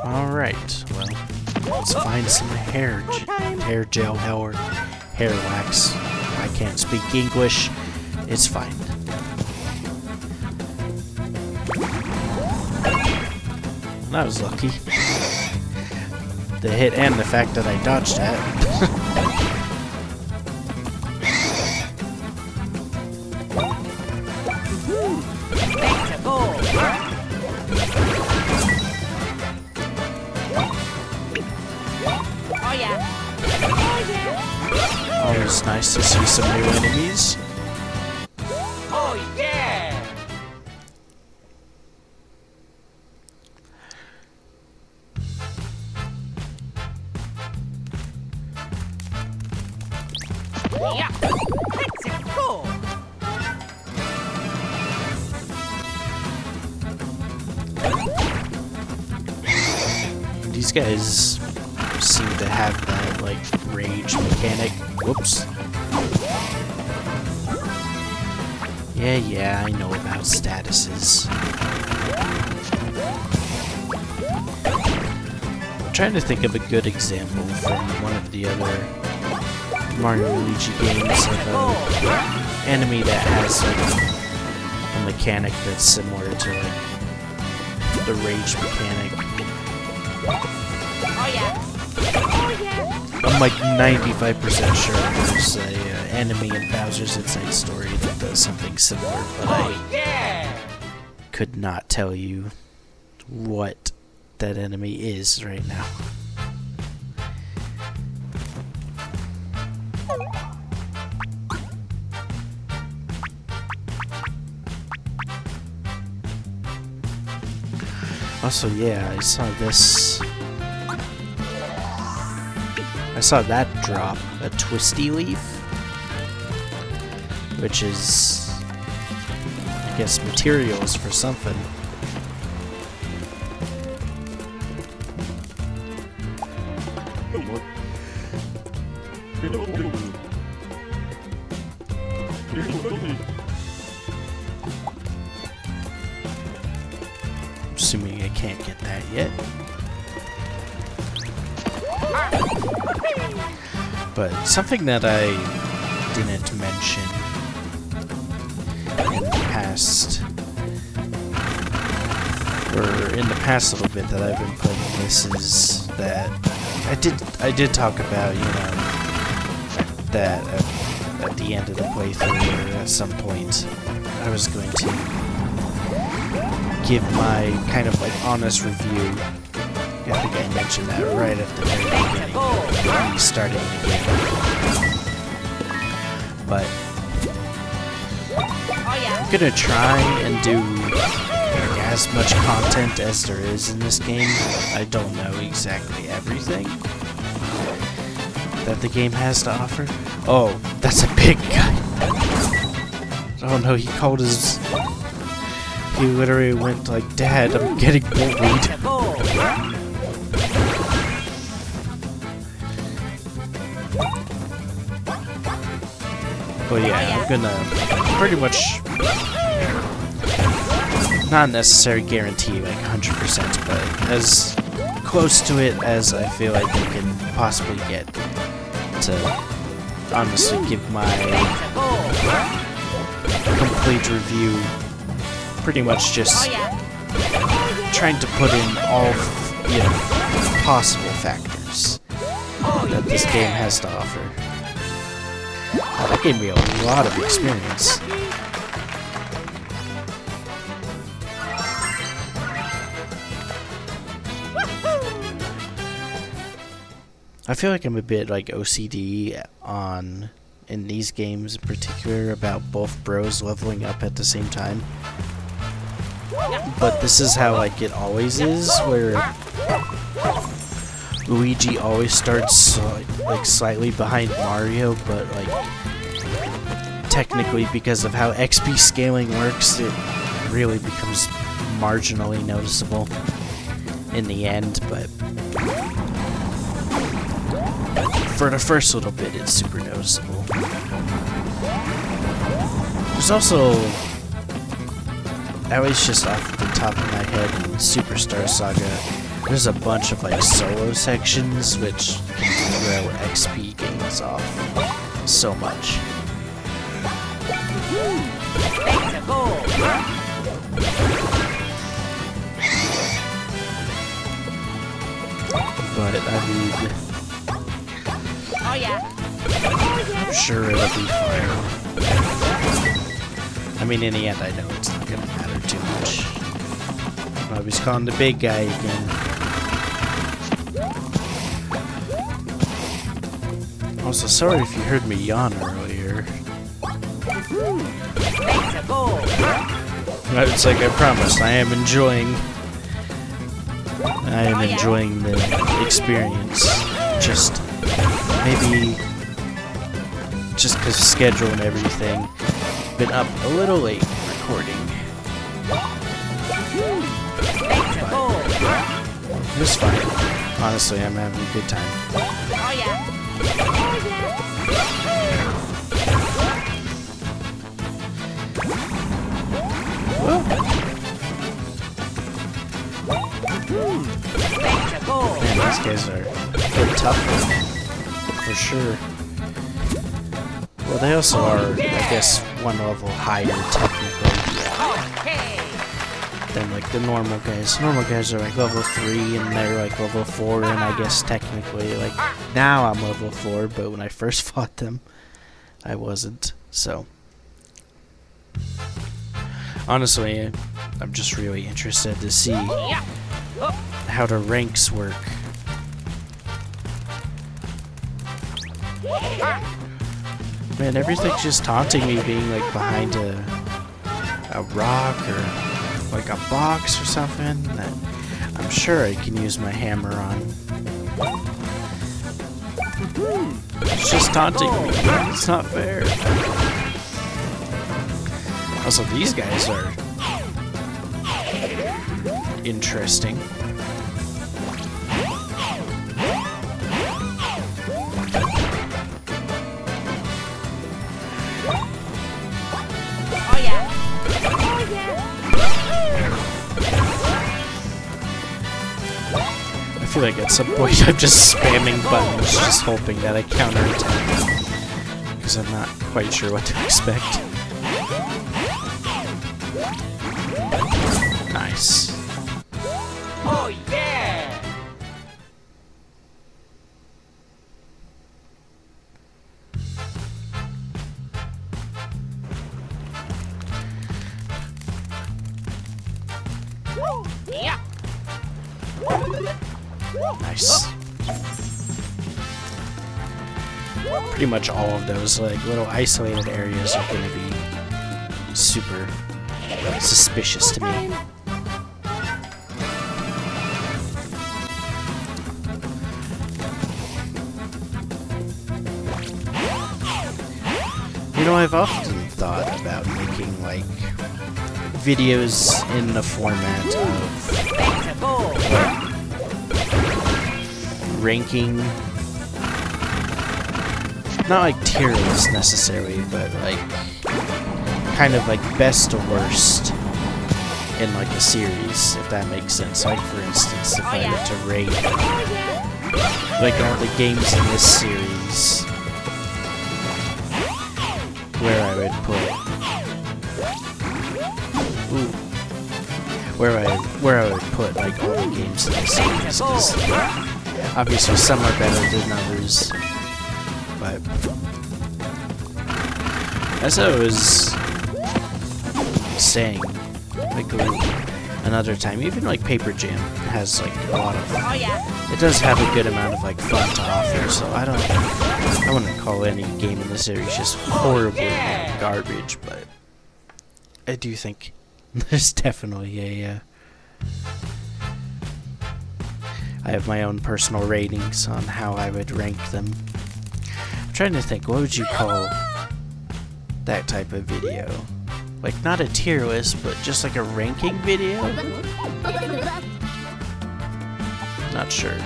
Alright, well, let's find some hair gel or hair wax. I can't speak English. It's fine. That was lucky. The hit and the fact that I dodged that. Always nice to see some new enemies. Oh yeah! Yeah, let's go. These guys seem to have that, like, rage mechanic. Whoops. Yeah, I know about statuses. I'm trying to think of a good example from one of the other Mario and Luigi games of an enemy that has a mechanic that's similar to, like, the rage mechanic. Oh yeah! I'm like 95% sure there's an enemy in Bowser's Inside Story that does something similar, but I could not tell you what that enemy is right now. Also, yeah, I saw this. I saw that drop, a twisty leaf, which is, I guess, materials for something. Assuming I can't get that yet. But something that I didn't mention in the past, or in the past little bit that I've been playing this, is that I did talk about, you know, that at the end of the playthrough, or at some point, I was going to give my kind of like honest review. I think I mentioned that right at the very beginning when we started the game. But I'm gonna try and do like, as much content as there is in this game. I don't know exactly everything that the game has to offer. Oh, that's a big guy. Oh no, he called his... He literally went like, Dad, I'm getting bullied. Well, yeah, I'm gonna pretty much not necessarily guarantee like 100%, but as close to it as I feel like I can possibly get to honestly give my complete review. Pretty much just trying to put in all, you know, possible factors that this game has to offer. That gave me a lot of experience. I feel like I'm a bit like OCD in these games in particular about both bros leveling up at the same time. But this is how like it always is, where Luigi always starts like slightly behind Mario, but like technically because of how XP scaling works, it really becomes marginally noticeable in the end, but for the first little bit it's super noticeable. There's also, at least just off the top of my head, in Superstar Saga, There's a bunch of like solo sections which can throw XP gains off so much. But I mean, Oh yeah. I'm sure it'll be fine. I mean, in the end, I know it's not gonna matter too much. Oh, he's calling the big guy again. Also, sorry if you heard me yawn earlier. It's like I promised, I am enjoying the experience. Just maybe just because of schedule and everything, been up a little late recording. But it's fine. Honestly, I'm having a good time. Oh yeah. Man, these guys are a bit tougher, for sure. Well, they also are, I guess, one level higher technically than like the normal guys. Normal guys are like level 3 and they're like level 4, and I guess technically, like, now I'm level 4, but when I first fought them, I wasn't, so. Honestly, I'm just really interested to see how the ranks work. Man, everything's just taunting me being like behind a rock or like a box or something that I'm sure I can use my hammer on. It's just taunting me. It's not fair. Also, these guys are interesting. Oh yeah. Oh yeah. I feel like at some point I'm just spamming buttons, just hoping that I counterattack. Because I'm not quite sure what to expect. Nice. Oh yeah. Yeah. Nice. Pretty much all of those like little isolated areas are going to be super suspicious to me. You know, I've often thought about making like videos in the format of like, ranking, not like tier lists necessarily, but like kind of like best to worst in like a series, if that makes sense. Like for instance, if I were to rate like all the games in this series, where I would put where I would put like all the games in this series, because obviously some are better than others, but as I was saying like another time, even like Paper Jam has like a lot of, it does have a good amount of like fun to offer, so I wouldn't call any game in the series just horribly garbage, but I do think there's definitely a I have my own personal ratings on how I would rank them. I'm trying to think, what would you call that type of video? Like, not a tier list, but just like a ranking video? Not sure.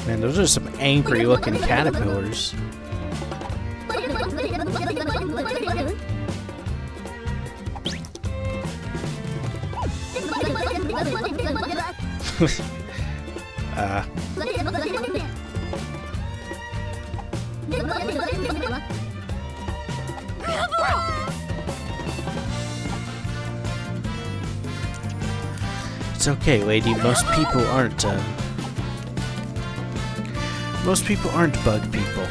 Man, those are some angry looking caterpillars. It's okay, lady. Most people aren't bug people.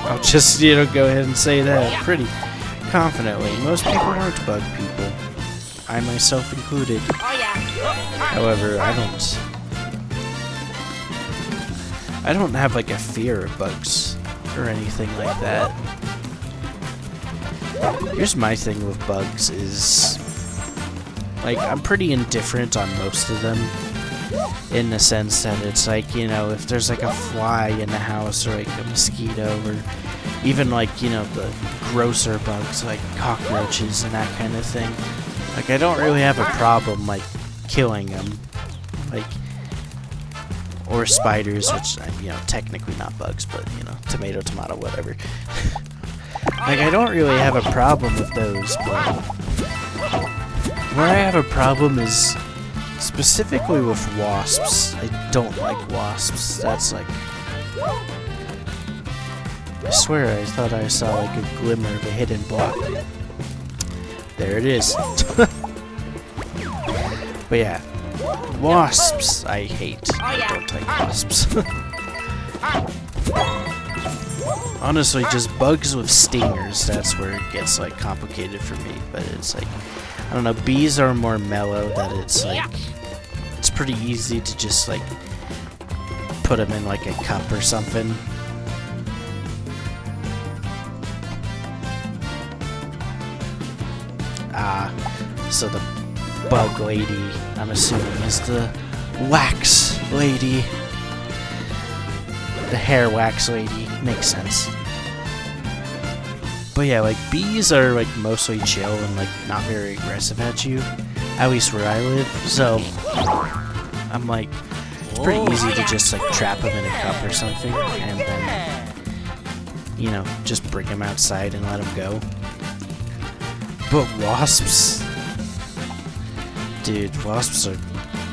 I'll just, you know, go ahead and say that pretty confidently. Most people aren't bug people. I myself included. However, I don't have like a fear of bugs or anything like that. Here's my thing with bugs is, like, I'm pretty indifferent on most of them, in the sense that it's like, you know, if there's like a fly in the house or like a mosquito or even like, you know, the grosser bugs like cockroaches and that kind of thing, like, I don't really have a problem like killing them, like, or spiders, which, you know, technically not bugs, but, you know, tomato, tomato, whatever. Like, I don't really have a problem with those, but where I have a problem is specifically with wasps. I don't like wasps. That's like... I swear I thought I saw like a glimmer of a hidden block. There it is. But yeah, wasps I hate. I don't like wasps. Honestly, just bugs with stingers, that's where it gets like complicated for me. But it's like, I don't know, bees are more mellow, that it's like, it's pretty easy to just like put them in like a cup or something. So the bug lady, I'm assuming, is the wax lady. The hair wax lady. Makes sense. But yeah, like, bees are like mostly chill and like not very aggressive at you. At least where I live. So I'm like, it's pretty easy to just like trap them in a cup or something and then, you know, just bring them outside and let them go. But wasps, dude, wasps are,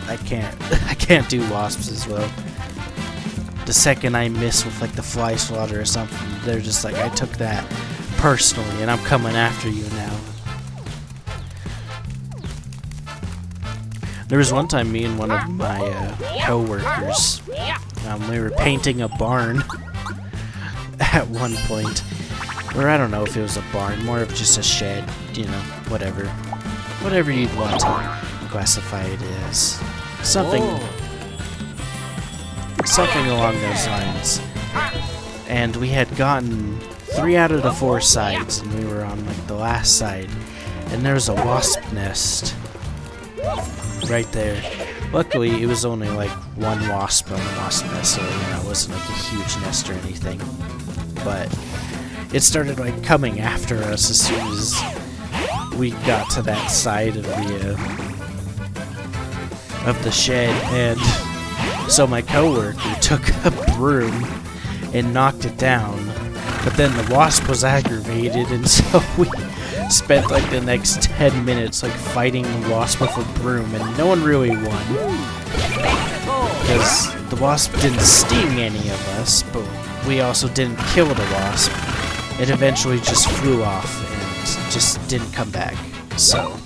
I can't do wasps as well. The second I miss with like the fly swatter or something, they're just like, I took that personally and I'm coming after you now. There was one time me and one of my co-workers, we were painting a barn at one point. Or I don't know if it was a barn, more of just a shed, you know, whatever. Whatever you'd want to classify it as. Something along those lines. And we had gotten 3 out of the 4 sides, and we were on like the last side. And there was a wasp nest right there. Luckily, it was only like 1 wasp on the wasp nest, so, you know, it wasn't like a huge nest or anything. But it started like coming after us as soon as we got to that side of the shed, and so my coworker took a broom and knocked it down. But then the wasp was aggravated, and so we spent like the next 10 minutes like fighting the wasp with a broom, and no one really won because the wasp didn't sting any of us, but we also didn't kill the wasp. It eventually just flew off and just didn't come back. So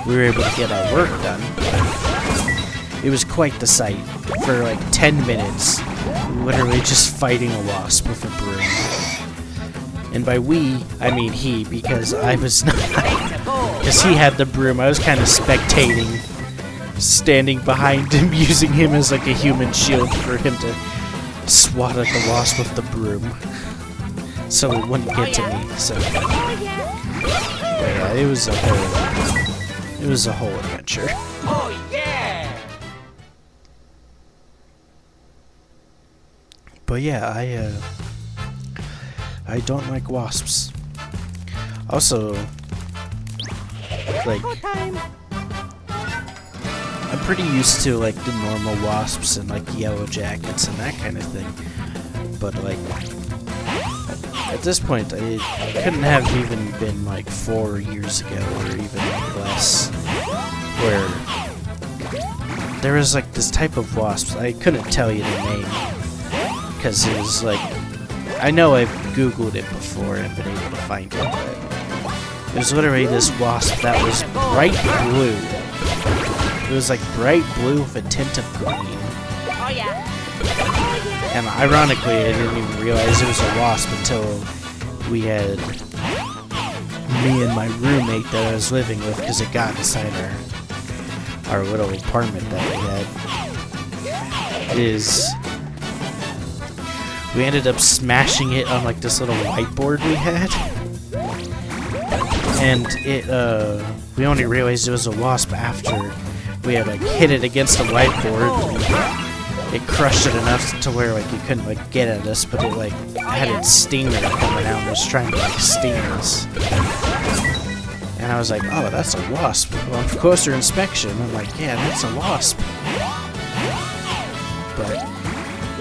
we were able to get our work done. It was quite the sight for like 10 minutes, literally just fighting a wasp with a broom. And by we, I mean he, because I was not, because he had the broom. I was kind of spectating, standing behind him, using him as like a human shield for him to swat at the wasp with the broom, so it wouldn't get to me. So, but yeah, it was a whole adventure. Oh yeah! But yeah, I don't like wasps. Also, like, I'm pretty used to like the normal wasps and like yellow jackets and that kind of thing. But like at this point, it couldn't have even been like 4 years ago or even like less, where there was like this type of wasps. I couldn't tell you the name because it was like, I know I've googled it before and been able to find it, but it was literally this wasp that was bright blue. It was like bright blue with a tint of green. Oh yeah. And ironically, I didn't even realize it was a wasp until we had me and my roommate that I was living with, because it got inside our little apartment that we had. We ended up smashing it on like this little whiteboard we had. And we only realized it was a wasp after we had like hit it against the whiteboard. It crushed it enough to where like it couldn't like get at us, but it like had its stinger coming out and was trying to like sting us. And I was like, oh, that's a wasp. Well, on closer inspection, I'm like, yeah, that's a wasp. But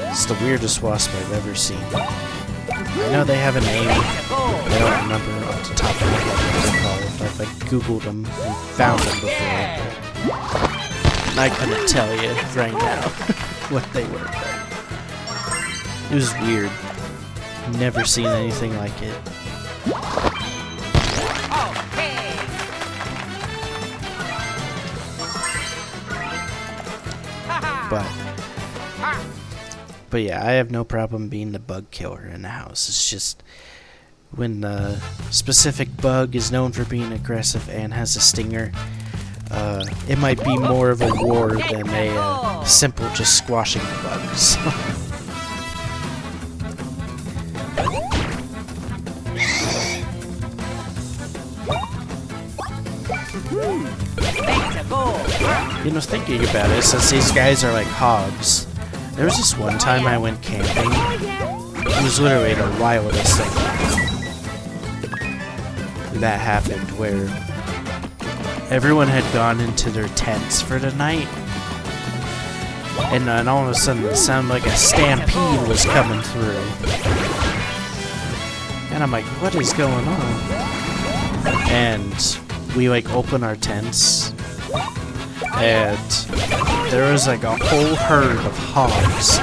it's the weirdest wasp I've ever seen. I know they have a name. I don't remember off the top of my head what they're called. I've like googled them and found them before. But I couldn't tell you right now what they were. It was weird. Never seen anything like it. But yeah, I have no problem being the bug killer in the house. It's just when the specific bug is known for being aggressive and has a stinger, it might be more of a war than a simple just squashing the bugs. You know, thinking about it, since these guys are like hogs, there was this one time I went camping. It was literally the wildest thing that happened, where everyone had gone into their tents for the night, and then all of a sudden it sounded like a stampede was coming through. And I'm like, what is going on? And we like open our tents, and there was like a whole herd of hogs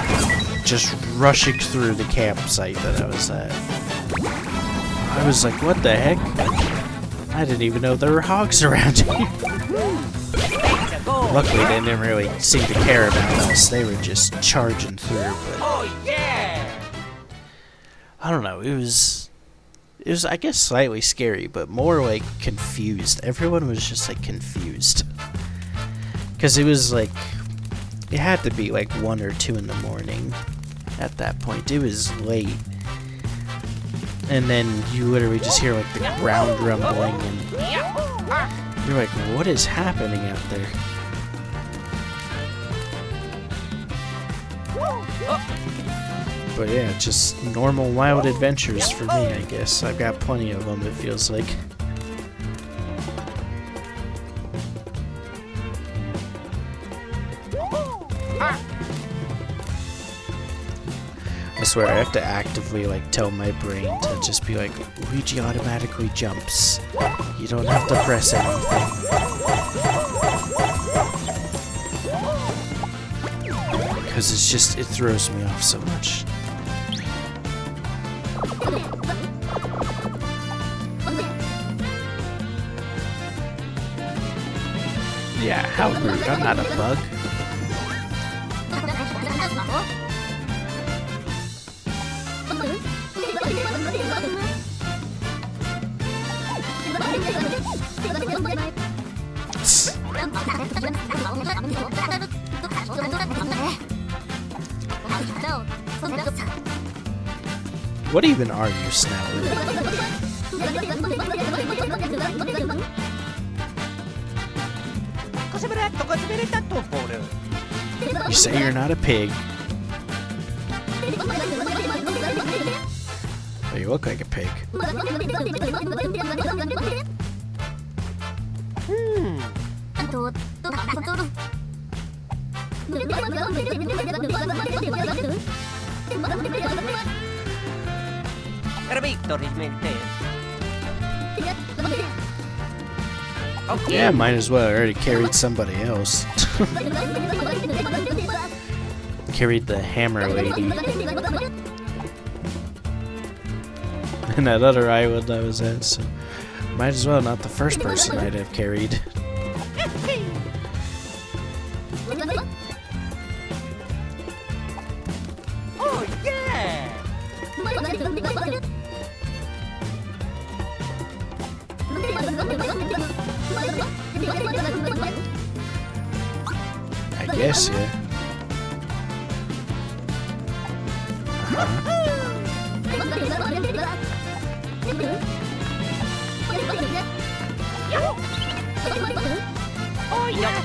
just rushing through the campsite that I was at. I was like, what the heck? I didn't even know there were hogs around here. Luckily, they didn't really seem to care about us. They were just charging through, but Oh yeah. I don't know, it was I guess slightly scary, but more like confused. Everyone was just like confused. Because it was like, it had to be like 1 or 2 in the morning at that point. It was late. And then you literally just hear like the ground rumbling, and you're like, what is happening out there? But yeah, just normal wild adventures for me, I guess. I've got plenty of them, it feels like. I swear, I have to actively like tell my brain to just be like, Luigi automatically jumps. You don't have to press anything. Because it's just, it throws me off so much. Yeah, how rude. I'm not a bug. What even are you, Snout? You say you're not a pig. But you look like a pig. Yeah, might as well. I already carried somebody else. Carried the hammer lady. And that other island I was at, so might as well not the first person I'd have carried. Oh yeah! I guess, yeah. Oh yeah!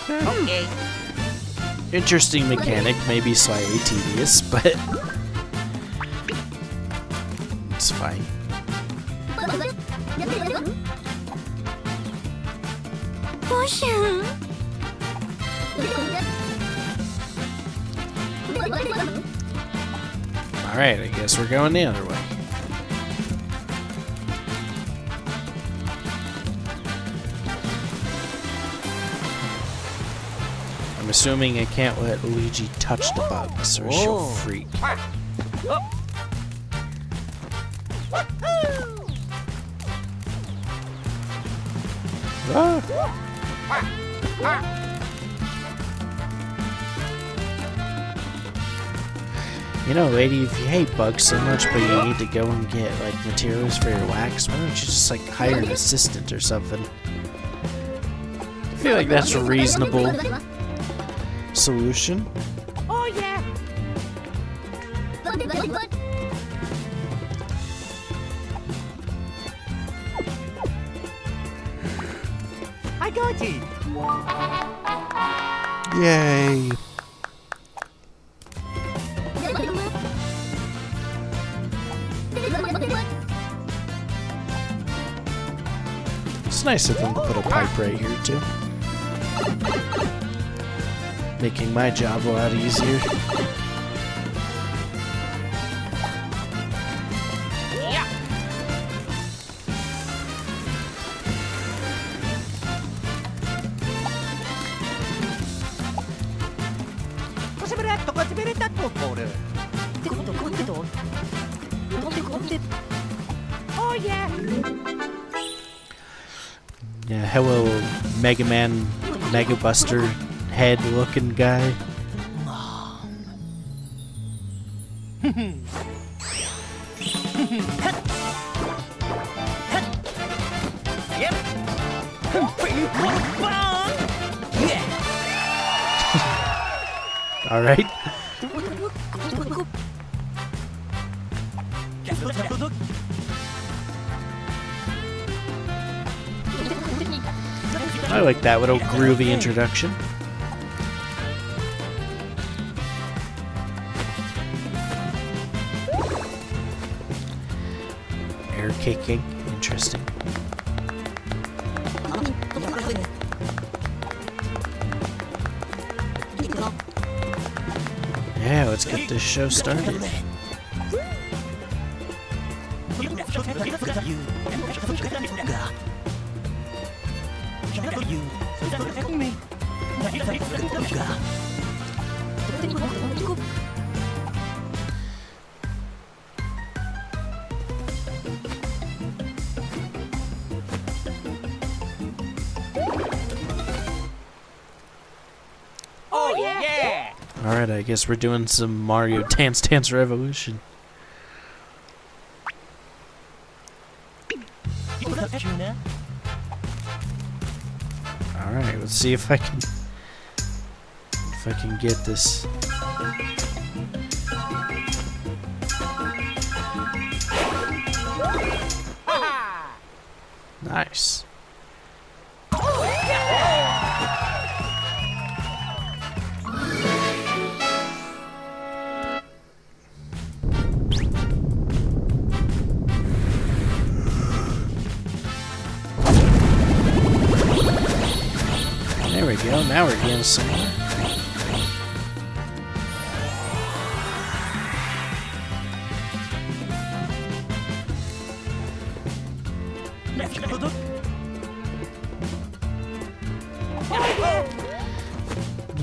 Okay. Interesting mechanic, maybe slightly tedious, but it's fine. Alright, I guess we're going the other way. I'm assuming I can't let Luigi touch the bugs or she'll Whoa. freak. Ah. You know, lady, if you hate bugs so much but you need to go and get, like, materials for your wax, why don't you just, like, hire an assistant or something? I feel like that's a reasonable solution. Oh yeah! I got it! Yay! It's nice of them to put a pipe right here, too. Making my job a lot easier. Yeah! Oh yeah! Yeah, hello, Mega Man, Mega Buster head looking guy. Alright. I like that little groovy introduction. Air kicking, interesting. Yeah, let's get this show started. Oh yeah! Alright, I guess we're doing some Mario Dance Dance Revolution. Alright, let's see if I can get this. Nice. Oh, now we're getting somewhere.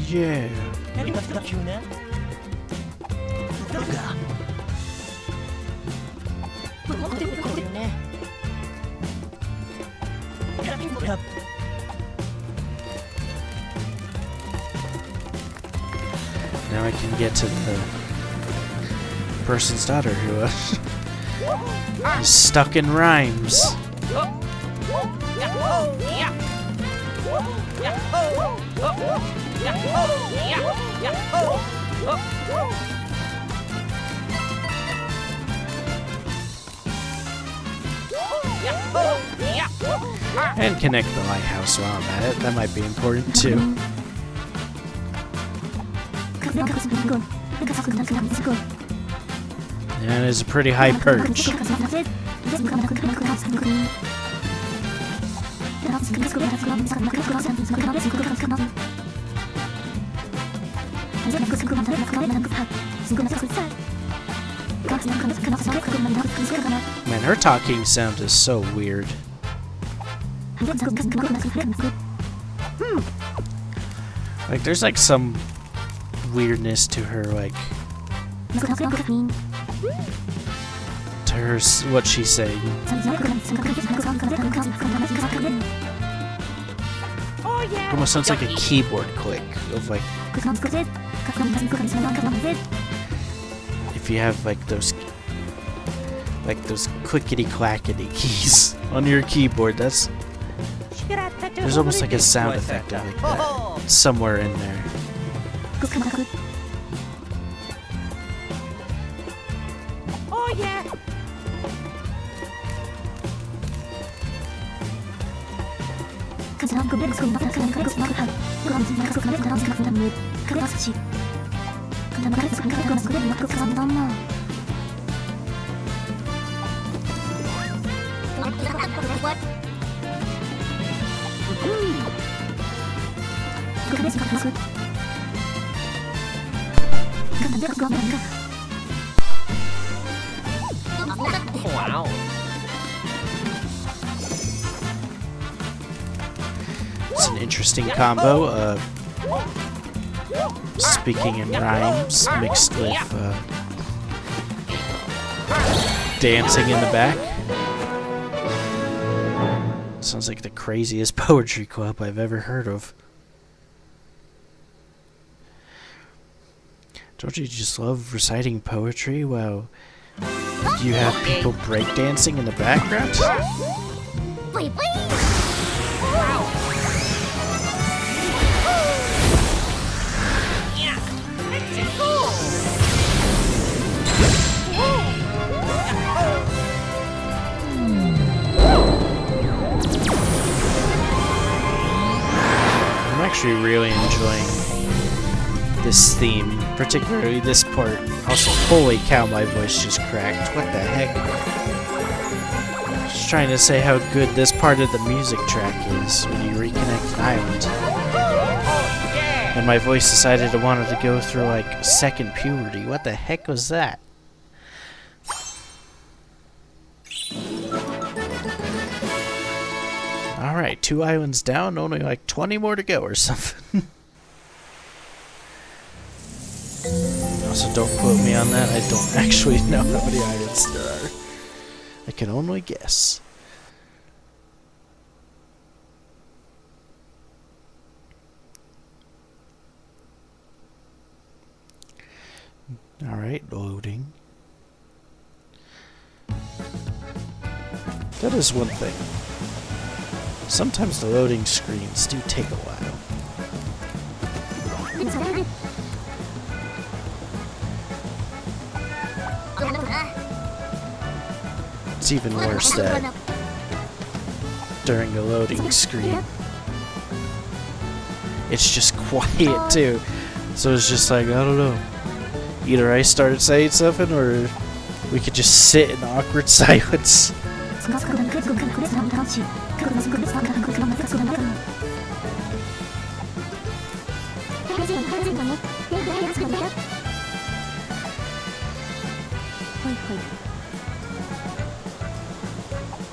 Yeah. Now I can get to the person's daughter who is stuck in rhymes. And connect the lighthouse while I'm at it. That might be important too. And it's a pretty high perch. Man, her talking sound is so weird. Like, there's like some weirdness to her, like, to her, what she's saying. Almost sounds like a keyboard click of like, if you have like those clickety clackety keys on your keyboard. There's almost like a sound effect of like that somewhere in there. Oh yeah. Wow. It's an interesting combo of speaking in rhymes mixed with dancing in the back. Sounds like the craziest poetry club I've ever heard of. Don't you just love reciting poetry while you have people breakdancing in the background? I'm actually really enjoying this theme, particularly this part. Also, holy cow, my voice just cracked. What the heck? Just trying to say how good this part of the music track is when you reconnect an island. And my voice decided it wanted to go through like second puberty. What the heck was that? Alright, 2 islands down, only like 20 more to go or something. Also, don't quote me on that. I don't actually know how many islands there are. I can only guess. Alright, loading. That is one thing. Sometimes the loading screens do take a while. It's even worse that during the loading screen, it's just quiet too. So it's just like, I don't know. Either I started saying something or we could just sit in awkward silence.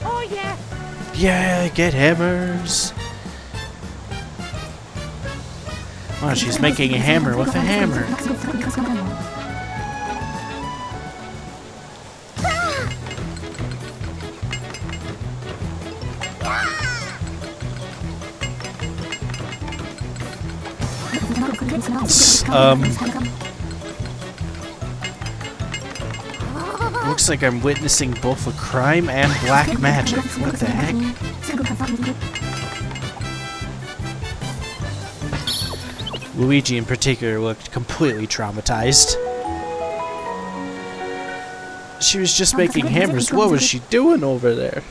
Oh yeah. Yeah, get hammers. Wow, she's making a hammer with a hammer. Looks like I'm witnessing both a crime and black magic. What the heck? Luigi in particular looked completely traumatized. She was just making hammers. What was she doing over there?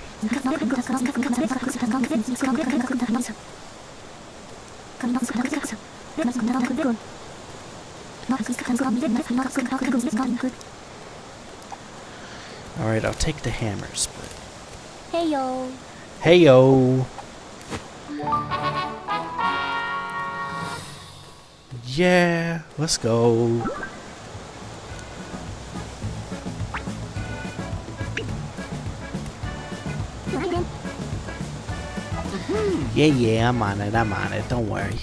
Alright, I'll take the hammers, but... Heyo. Heyo! Yeah, let's go. Yeah, I'm on it, don't worry.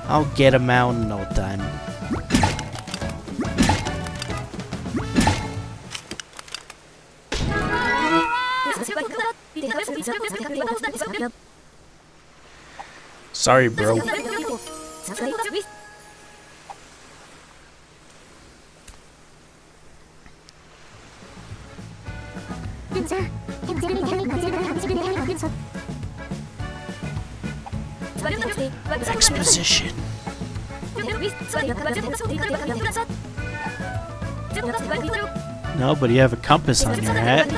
I'll get him out in no time. Sorry, bro. Exposition. No, but you have a compass on your hat.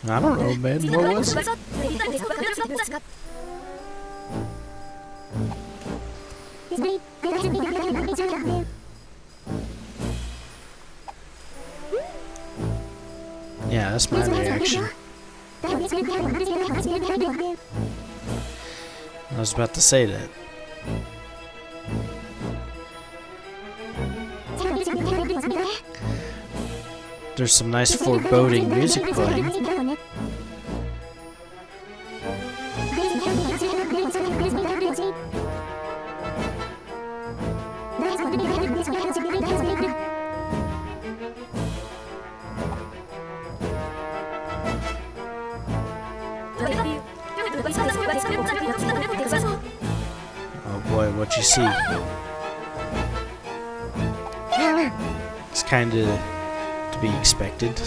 I don't know, man. What was it? Yeah, that's my reaction. I was about to say that. There's some nice foreboding music playing. Oh boy, what you see? It's kinda to be expected.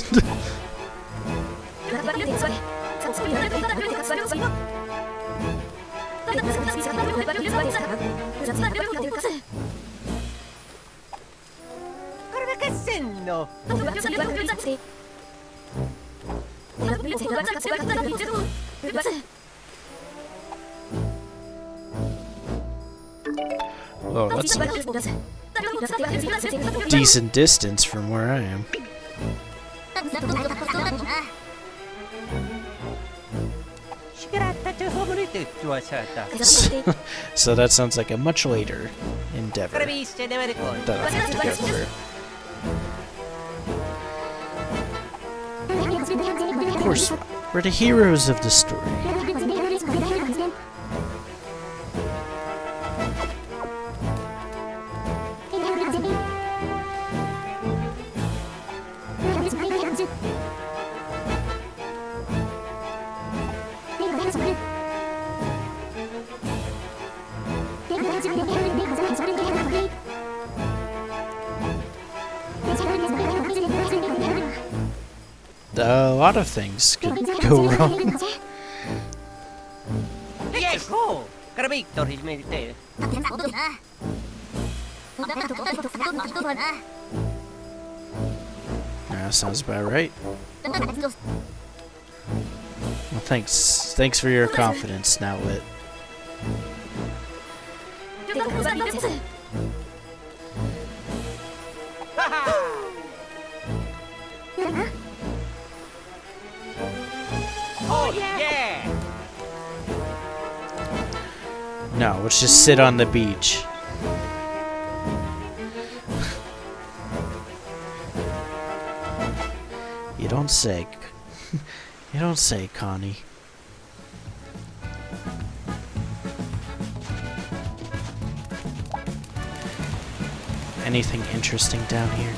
Oh, that's a decent distance from where I am. So that sounds like a much later endeavor that I'll have to go through. Of course, we're the heroes of the story. A lot of things could go wrong. Yes! Oh! Gotta be Victor, made it there. Sounds about right. Well, thanks for your confidence, Nowit. Oh yeah! No, let's just sit on the beach. You don't say. You don't say, Connie. Anything interesting down here?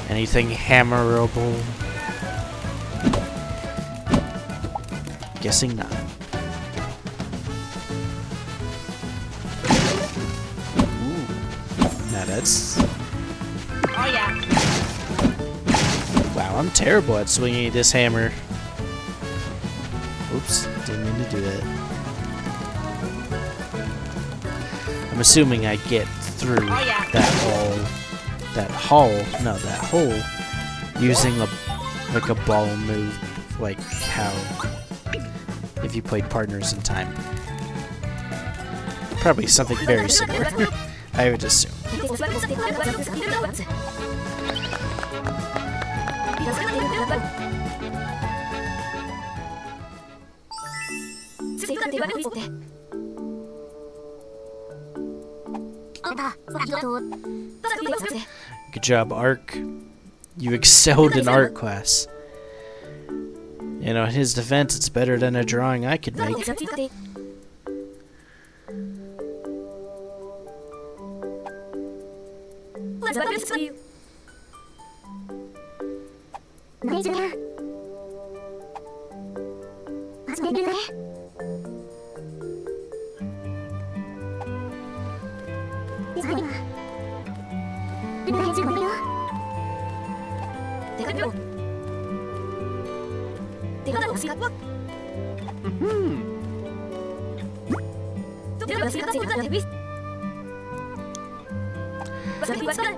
Anything hammerable? Guessing not. Ooh. Now that's... Oh yeah! Wow, I'm terrible at swinging this hammer. Oops, didn't mean to do that. I'm assuming I get through that hole, using a ball move, like how if you played Partners in Time. Probably something very similar, I would assume. Good job, Ark. You excelled in art class. You know, in his defense, it's better than a drawing I could make.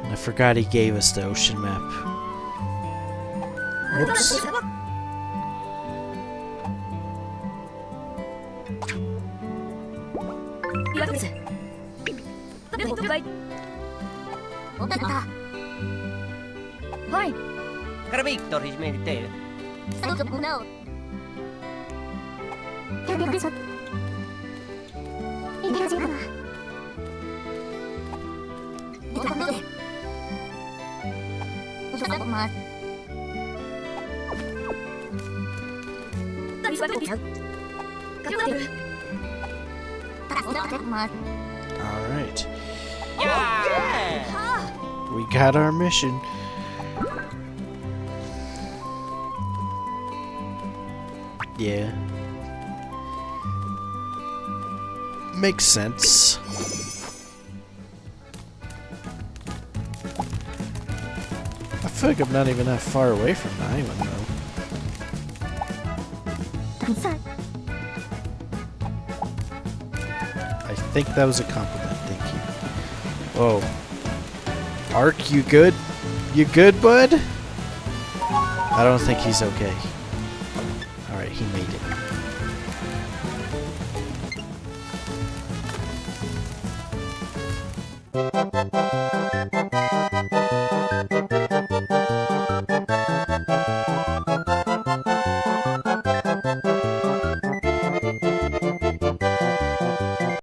I forgot he gave us the ocean map. Oops. Gotta be Victor, made it there. Alright. Yeah! We got our mission. Yeah. Makes sense. I feel like I'm not even that far away from the island, though. I think that was a compliment, thank you. Whoa. Ark, you good? You good, bud? I don't think he's okay. Alright, he made it.